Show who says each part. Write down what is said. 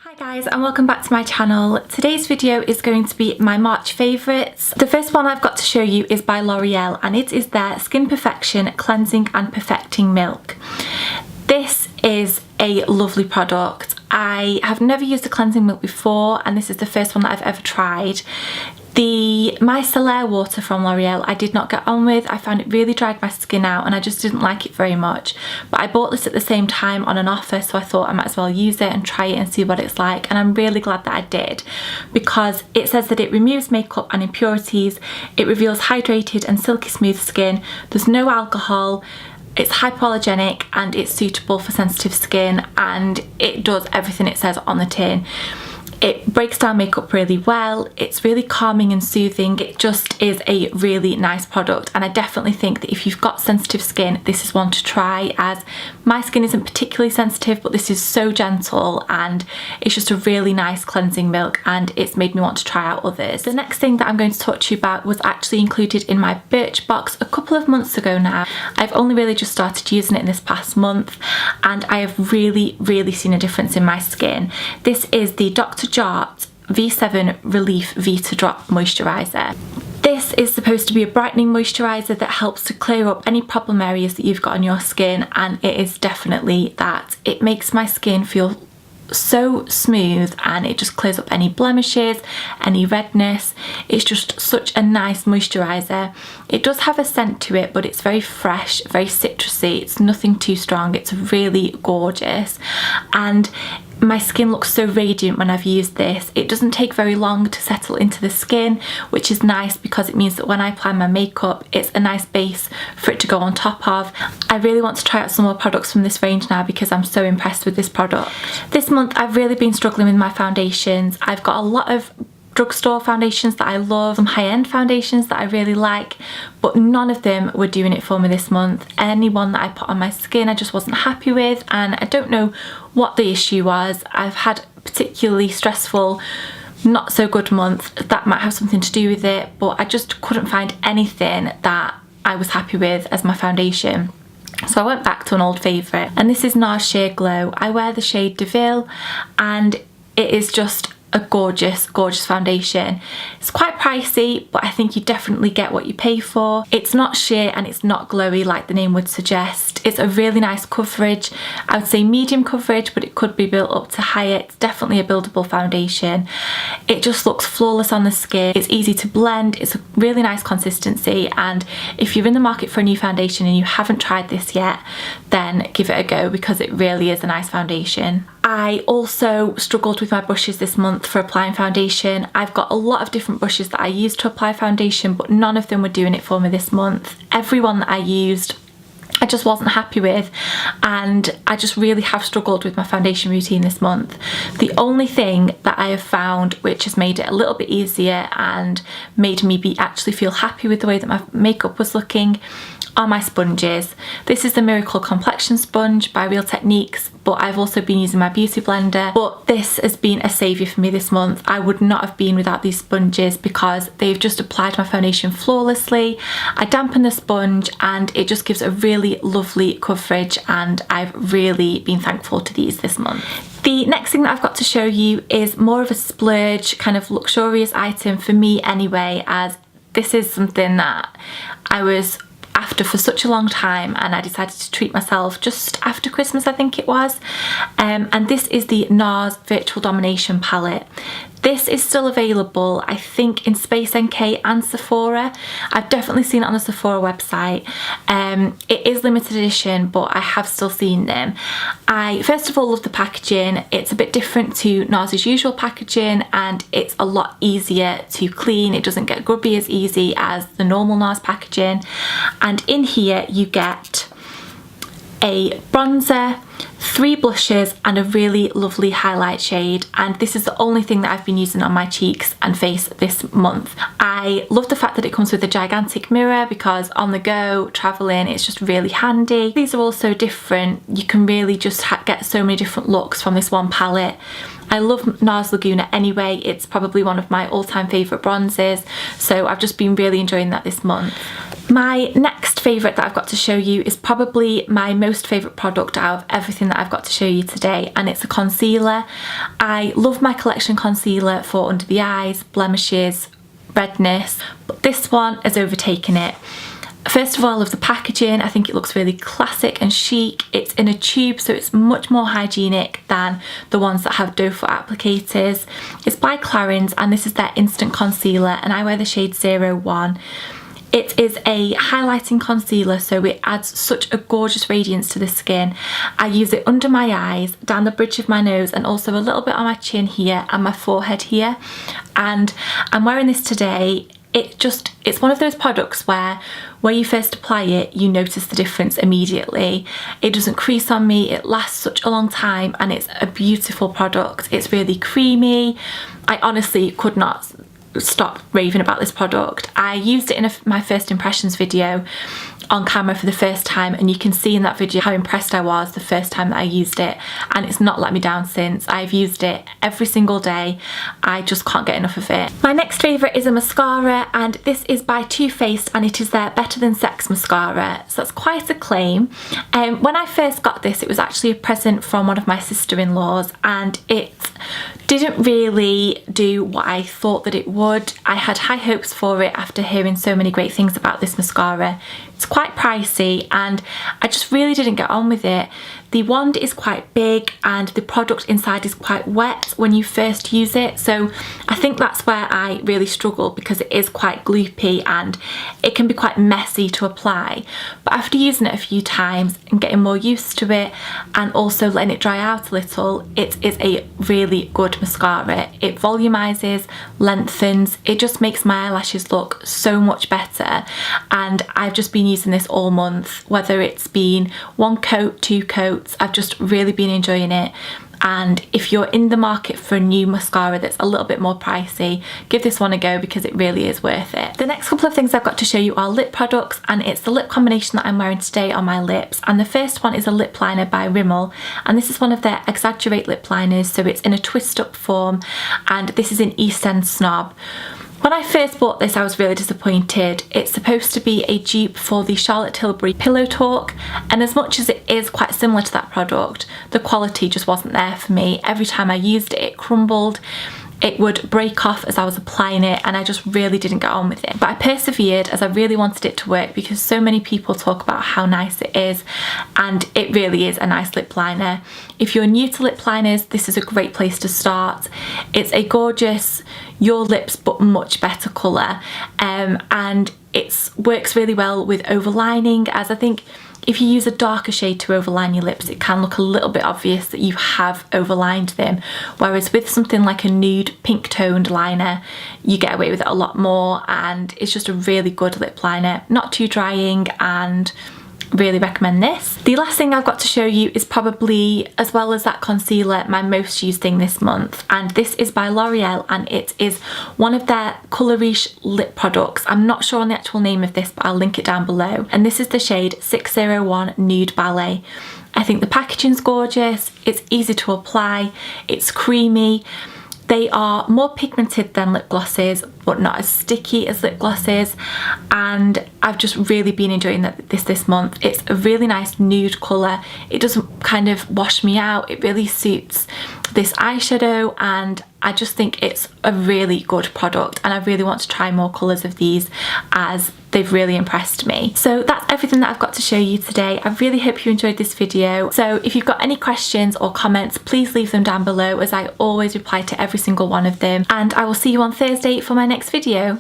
Speaker 1: Hi guys, and welcome back to my channel. Today's video is going to be my March favourites. The first one I've got to show you is by L'Oreal, and it is their Skin Perfection Cleansing and Perfecting Milk. This is a lovely product. I have never used a cleansing milk before, and this is the first one that I've ever tried. The micellar water from L'Oreal I did not get on with. I found it really dried my skin out and I just didn't like it very much. But I bought this at the same time on an offer, so I thought I might as well use it and try it and see what it's like. And I'm really glad that I did, because it says that it removes makeup and impurities, it reveals hydrated and silky smooth skin, there's no alcohol, it's hypoallergenic, and it's suitable for sensitive skin, and it does everything it says on the tin. It breaks down makeup really well, it's really calming and soothing, it just is a really nice product, and I definitely think that if you've got sensitive skin, this is one to try, as my skin isn't particularly sensitive, but this is so gentle and it's just a really nice cleansing milk, and it's made me want to try out others. The next thing that I'm going to talk to you about was actually included in my Birchbox a couple of months ago now. I've only really just started using it in this past month, and I have really seen a difference in my skin. This is the Dr. Jart V7 Relief Vita Drop Moisturiser. This is supposed to be a brightening moisturiser that helps to clear up any problem areas that you've got on your skin, and it is definitely that. It makes my skin feel so smooth, and it just clears up any blemishes, any redness. It's just such a nice moisturiser. It does have a scent to it, but it's very fresh, very citrusy. It's nothing too strong. It's really gorgeous, and my skin looks so radiant when I've used this. It doesn't take very long to settle into the skin, which is nice because it means that when I apply my makeup, it's a nice base for it to go on top of. I really want to try out some more products from this range now because I'm so impressed with this product. This month I've really been struggling with my foundations. I've got a lot of drugstore foundations that I love, some high-end foundations that I really like, but none of them were doing it for me this month. Any one that I put on my skin I just wasn't happy with, and I don't know what the issue was. I've had a particularly stressful, not so good month. That might have something to do with it, but I just couldn't find anything that I was happy with as my foundation. So I went back to an old favourite, and this is NARS Sheer Glow. I wear the shade DeVille, and it is just a gorgeous foundation. It's quite pricey, but I think you definitely get what you pay for. It's not sheer and it's not glowy like the name would suggest. It's a really nice coverage. I would say medium coverage, but it could be built up to higher. It's definitely a buildable foundation. It just looks flawless on the skin. It's easy to blend. It's a really nice consistency, and if you're in the market for a new foundation and you haven't tried this yet, then give it a go because it really is a nice foundation. I also struggled with my brushes this month for applying foundation. I've got a lot of different brushes that I use to apply foundation, but none of them were doing it for me this month. Every one that I used I just wasn't happy with, and I just really have struggled with my foundation routine this month. The only thing that I have found which has made it a little bit easier and made me actually feel happy with the way that my makeup was looking are my sponges. This is the Miracle Complexion Sponge by Real Techniques, but I've also been using my beauty blender. But this has been a saviour for me this month. I would not have been without these sponges because they've just applied my foundation flawlessly. I dampen the sponge and it just gives a really lovely coverage, and I've really been thankful to these this month. The next thing that I've got to show you is more of a splurge, kind of luxurious item for me anyway, as this is something that I was after for such a long time, and I decided to treat myself just after Christmas, I think it was, and this is the NARS Virtual Domination Palette. This is still available, I think, in Space NK and Sephora. I've definitely seen it on the Sephora website. It is limited edition, but I have still seen them. I first of all love the packaging. It's a bit different to NARS's usual packaging, and it's a lot easier to clean. It doesn't get grubby as easy as the normal NARS packaging. And in here you get a bronzer, 3 blushes and a really lovely highlight shade, and this is the only thing that I've been using on my cheeks and face this month. I love the fact that it comes with a gigantic mirror because on the go, travelling, it's just really handy. These are all so different. You can really just get so many different looks from this one palette. I love NARS Laguna anyway. It's probably one of my all-time favourite bronzes, so I've just been really enjoying that this month. My next favourite that I've got to show you is probably my most favourite product out of everything that I've got to show you today, and it's a concealer. I love my collection concealer for under the eyes, blemishes, redness, but this one has overtaken it. First of all, I love the packaging. I think it looks really classic and chic. It's in a tube, so it's much more hygienic than the ones that have doe foot applicators. It's by Clarins, and this is their instant concealer, and I wear the shade 01. It is a highlighting concealer, so it adds such a gorgeous radiance to the skin. I use it under my eyes, down the bridge of my nose, and also a little bit on my chin here and my forehead here. And I'm wearing this today. It's one of those products where you first apply it, you notice the difference immediately. It doesn't crease on me, it lasts such a long time, and it's a beautiful product. It's really creamy. I honestly could not stop raving about this product. I used it in my first impressions video on camera for the first time, and you can see in that video how impressed I was the first time that I used it, and it's not let me down since. I've used it every single day. I just can't get enough of it. My next favourite is a mascara, and this is by Too Faced, and it is their Better Than Sex mascara, so that's quite a claim. When I first got this, it was actually a present from one of my sister-in-laws, and it didn't really do what I thought that it would. I had high hopes for it after hearing so many great things about this mascara. It's quite pricey, and I just really didn't get on with it. The wand is quite big, and the product inside is quite wet when you first use it, so I think that's where I really struggle, because it is quite gloopy and it can be quite messy to apply. But after using it a few times and getting more used to it, and also letting it dry out a little, it is a really good mascara. It volumizes, lengthens, it just makes my eyelashes look so much better, and I've just been using this all month, whether it's been one coat, two coats. I've just really been enjoying it. And if you're in the market for a new mascara that's a little bit more pricey, give this one a go, because it really is worth it. The next couple of things I've got to show you are lip products, and it's the lip combination that I'm wearing today on my lips. And the first one is a lip liner by Rimmel, and this is one of their Exaggerate lip liners, so it's in a twist up form, and this is in East End Snob. When I first bought this, I was really disappointed. It's supposed to be a dupe for the Charlotte Tilbury Pillow Talk, and as much as it is quite similar to that product, the quality just wasn't there for me. Every time I used it, it crumbled. It would break off as I was applying it, and I just really didn't get on with it. But I persevered, as I really wanted it to work, because so many people talk about how nice it is, and it really is a nice lip liner. If you're new to lip liners, this is a great place to start. It's a gorgeous Your Lips but much better colour, and it works really well with overlining, as I think if you use a darker shade to overline your lips, it can look a little bit obvious that you have overlined them, whereas with something like a nude pink toned liner, you get away with it a lot more, and it's just a really good lip liner, not too drying, and really recommend this. The last thing I've got to show you is probably, as well as that concealer, my most used thing this month, and this is by L'Oreal, and it is one of their Colour Riche lip products. I'm not sure on the actual name of this, but I'll link it down below, and this is the shade 601 Nude Ballet. I think the packaging's gorgeous, it's easy to apply, it's creamy. They are more pigmented than lip glosses, but not as sticky as lip glosses, and I've just really been enjoying this month. It's a really nice nude colour. It doesn't kind of wash me out. It really suits this eyeshadow, and I just think it's a really good product, and I really want to try more colours of these, as they've really impressed me. So that's everything that I've got to show you today. I really hope you enjoyed this video. So if you've got any questions or comments, please leave them down below, as I always reply to every single one of them, and I will see you on Thursday for my next video.